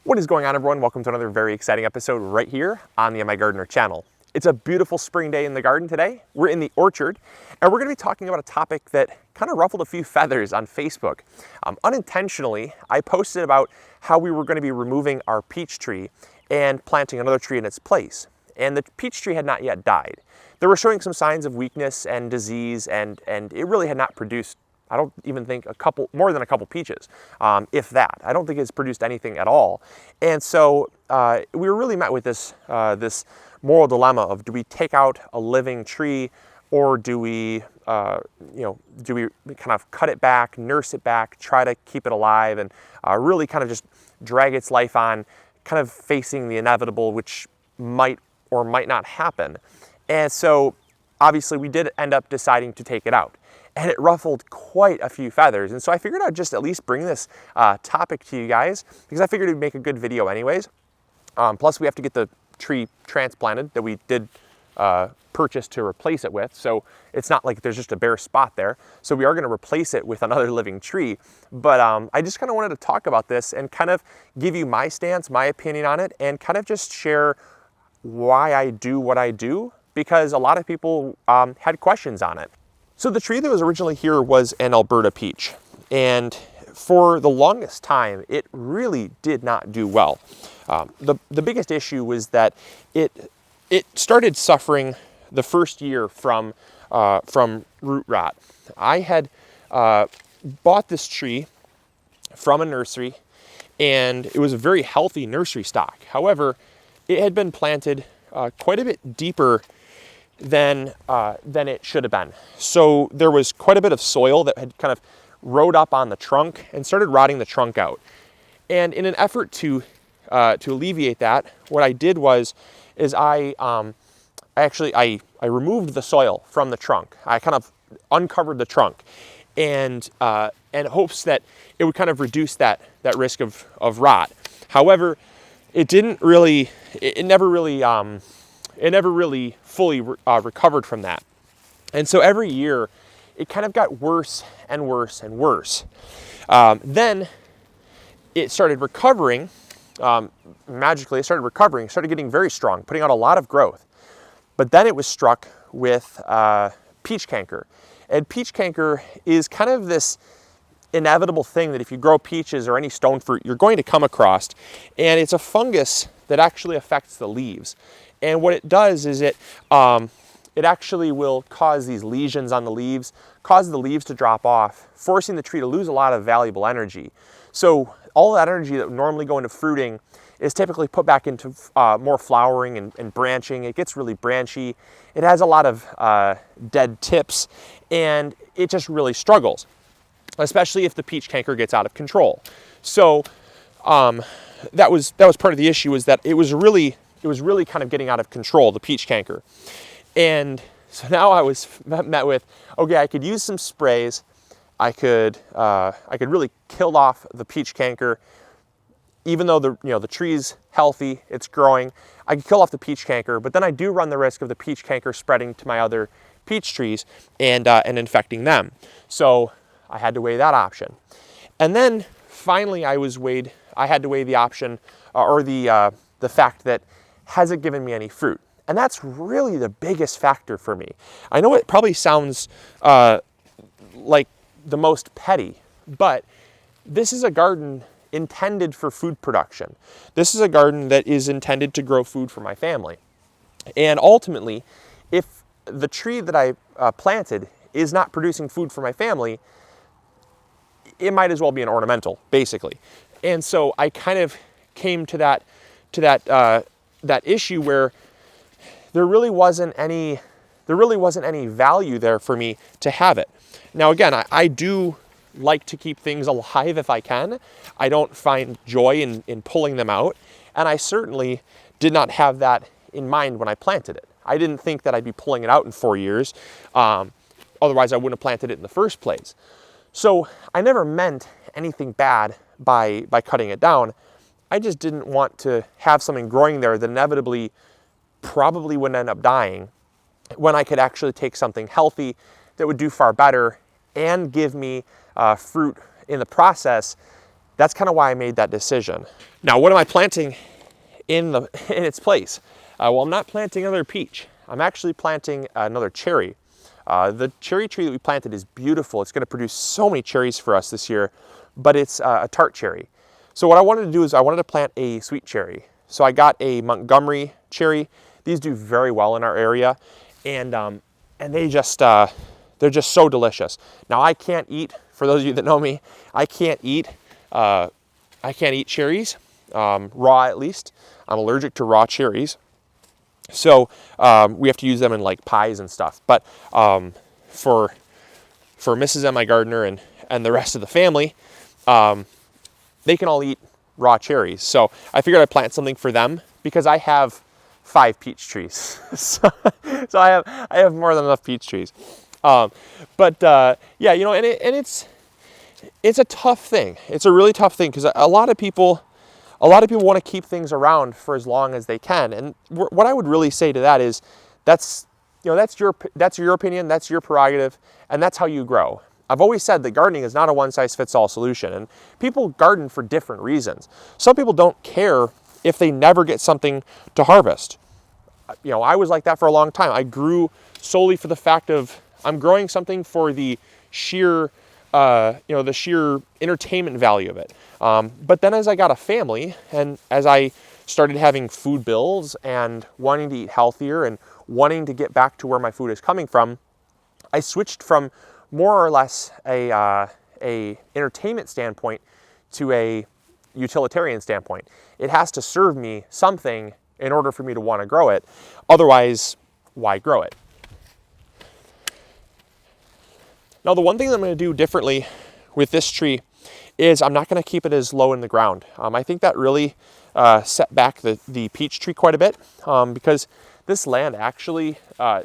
What is going on, everyone? Welcome to another very exciting episode right here on the Am I Gardener channel. It's a beautiful spring day in the garden today. We're in the orchard, and we're going to be talking about a topic that kind of ruffled a few feathers on Facebook. Unintentionally, I posted about how we were going to be removing our peach tree and planting another tree in its place. And the peach tree had not yet died. They were showing some signs of weakness and disease, and it really had not produced, I don't even think, more than a couple peaches, if that. I don't think it's produced anything at all. And so we were really met with this moral dilemma of, do we take out a living tree, or do we kind of cut it back, nurse it back, try to keep it alive, and really kind of just drag its life on, kind of facing the inevitable, which might or might not happen. And so obviously we did end up deciding to take it out. And it ruffled quite a few feathers. And so I figured I'd just at least bring this topic to you guys, because I figured it'd make a good video anyways. Plus we have to get the tree transplanted that we did purchase to replace it with. So it's not like there's just a bare spot there. So we are gonna replace it with another living tree. But I just kind of wanted to talk about this and kind of give you my stance, my opinion on it, and kind of just share why I do what I do, because a lot of people had questions on it. So the tree that was originally here was an Alberta peach, and for the longest time, it really did not do well. The biggest issue was that it started suffering the first year from root rot. I had bought this tree from a nursery, and it was a very healthy nursery stock. However, it had been planted quite a bit deeper than it should have been. So there was quite a bit of soil that had kind of rode up on the trunk and started rotting the trunk out. And in an effort to alleviate that, what I did is I removed the soil from the trunk. I kind of uncovered the trunk, and hopes that it would kind of reduce that risk of rot. However, it never really fully recovered from that. And so every year it kind of got worse and worse and worse. Then it started recovering, magically it started recovering, started getting very strong, putting out a lot of growth. But then it was struck with peach canker. And peach canker is kind of this inevitable thing that if you grow peaches or any stone fruit, you're going to come across. And it's a fungus that actually affects the leaves. And what it does is it actually will cause these lesions on the leaves, cause the leaves to drop off, forcing the tree to lose a lot of valuable energy. So all that energy that would normally go into fruiting is typically put back into more flowering and branching. It gets really branchy. It has a lot of dead tips, and it just really struggles, especially if the peach canker gets out of control. So that was part of the issue, is that it was really kind of getting out of control, the peach canker. And so now I was met with, okay, I could use some sprays. I could really kill off the peach canker, even though the tree's healthy, it's growing. I could kill off the peach canker, but then I do run the risk of the peach canker spreading to my other peach trees and infecting them. So I had to weigh that option. And then finally I had to weigh the option or the fact that, has it given me any fruit? And that's really the biggest factor for me. I know it probably sounds like the most petty, but this is a garden intended for food production. This is a garden that is intended to grow food for my family. And ultimately, if the tree that I planted is not producing food for my family, it might as well be an ornamental, basically. And so I kind of came to that issue where there really wasn't any value there for me to have it. Now again, I do like to keep things alive if I can. I don't find joy in pulling them out, and I certainly did not have that in mind when I planted it. I didn't think that I'd be pulling it out in 4 years. Otherwise I wouldn't have planted it in the first place. So I never meant anything bad by cutting it down. I just didn't want to have something growing there that inevitably probably would end up dying, when I could actually take something healthy that would do far better and give me fruit in the process that's kind of why I made that decision. Now, what am I planting in its place? Well, I'm not planting another peach. I'm actually planting another cherry. The cherry tree that we planted is beautiful. It's going to produce so many cherries for us this year, but it's a tart cherry. So what I wanted to do is I wanted to plant a sweet cherry. So I got a Montgomery cherry. These do very well in our area, and they just they're just so delicious. Now I can't eat. For those of you that know me, I can't eat cherries raw. At least I'm allergic to raw cherries. So we have to use them in like pies and stuff. But for Mrs. and my gardener and the rest of the family, they can all eat raw cherries. So I figured I'd plant something for them because I have 5 peach trees. so I have more than enough peach trees. Yeah, you know, and it's a tough thing. It's a really tough thing because a lot of people want to keep things around for as long as they can. And what I would really say to that is that's your opinion, that's your prerogative, and that's how you grow. I've always said that gardening is not a one-size-fits-all solution, and people garden for different reasons. Some people don't care if they never get something to harvest. You know, I was like that for a long time. I grew solely for the fact of I'm growing something for the sheer the sheer entertainment value of it. But then as I got a family and as I started having food bills and wanting to eat healthier and wanting to get back to where my food is coming from, I switched from more or less a entertainment standpoint to a utilitarian standpoint. It has to serve me something in order for me to want to grow it. Otherwise, why grow it? Now, the one thing that I'm going to do differently with this tree is I'm not going to keep it as low in the ground. I think that really set back the peach tree quite a bit because this land actually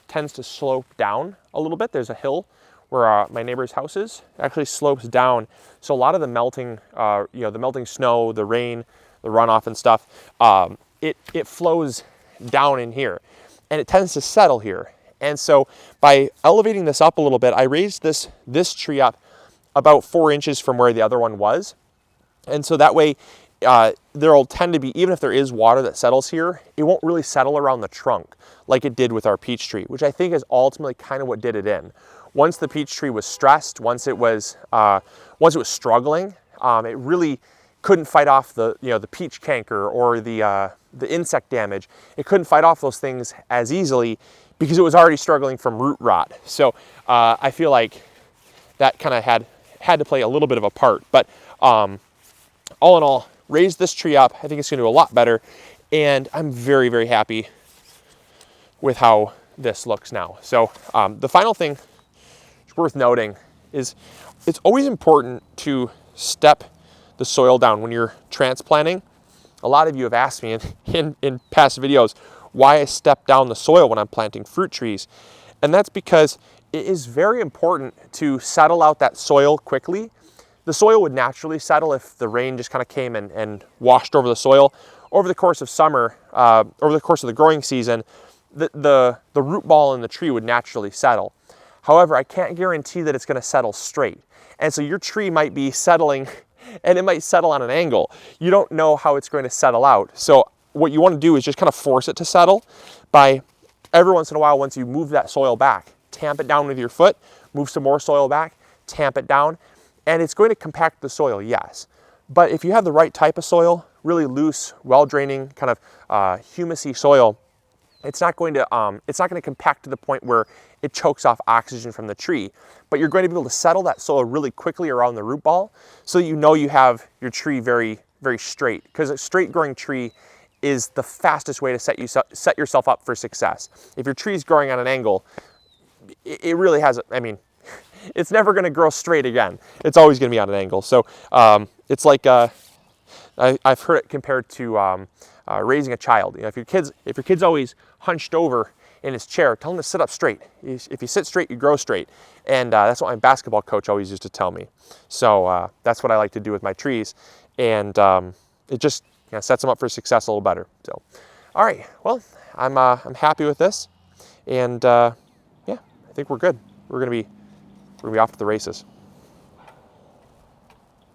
tends to slope down a little bit. There's a hill where my neighbor's house is. It actually slopes down. So a lot of the melting, the melting snow, the rain, the runoff and stuff, it flows down in here and it tends to settle here. And so by elevating this up a little bit, I raised this tree up about 4 inches from where the other one was. And so that way there'll tend to be, even if there is water that settles here, it won't really settle around the trunk like it did with our peach tree, which I think is ultimately kind of what did it in. Once the peach tree was stressed, once it was struggling, it really couldn't fight off the peach canker or the insect damage. It couldn't fight off those things as easily because it was already struggling from root rot. So I feel like that kind of had to play a little bit of a part. But all in all, raised this tree up. I think it's going to do a lot better, and I'm very, very happy with how this looks now. So the final thing worth noting is it's always important to step the soil down when you're transplanting. A lot of you have asked me in past videos why I step down the soil when I'm planting fruit trees. And that's because it is very important to settle out that soil quickly. The soil would naturally settle if the rain just kind of came and washed over the soil. Over the course of summer, over the course of the growing season, the root ball in the tree would naturally settle. However, I can't guarantee that it's going to settle straight. And so your tree might be settling and it might settle on an angle. You don't know how it's going to settle out. So what you want to do is just kind of force it to settle by every once in a while, once you move that soil back, tamp it down with your foot, move some more soil back, tamp it down, and it's going to compact the soil, yes. But if you have the right type of soil, really loose, well-draining, kind of humusy soil, it's not going to compact to the point where it chokes off oxygen from the tree, but you're going to be able to settle that soil really quickly around the root ball so that you know you have your tree very, very straight, because a straight growing tree is the fastest way to set yourself up for success. If your tree is growing on an angle, it really has, I mean, it's never going to grow straight again. It's always going to be on an angle. So it's like, I've heard it compared to raising a child. You know, if your kid's always hunched over in his chair, tell him to sit up straight. If you sit straight, you grow straight. And that's what my basketball coach always used to tell me. So that's what I like to do with my trees. And it just sets them up for success a little better. So, all right, well, I'm happy with this. And yeah, I think we're good. We're gonna be off to the races.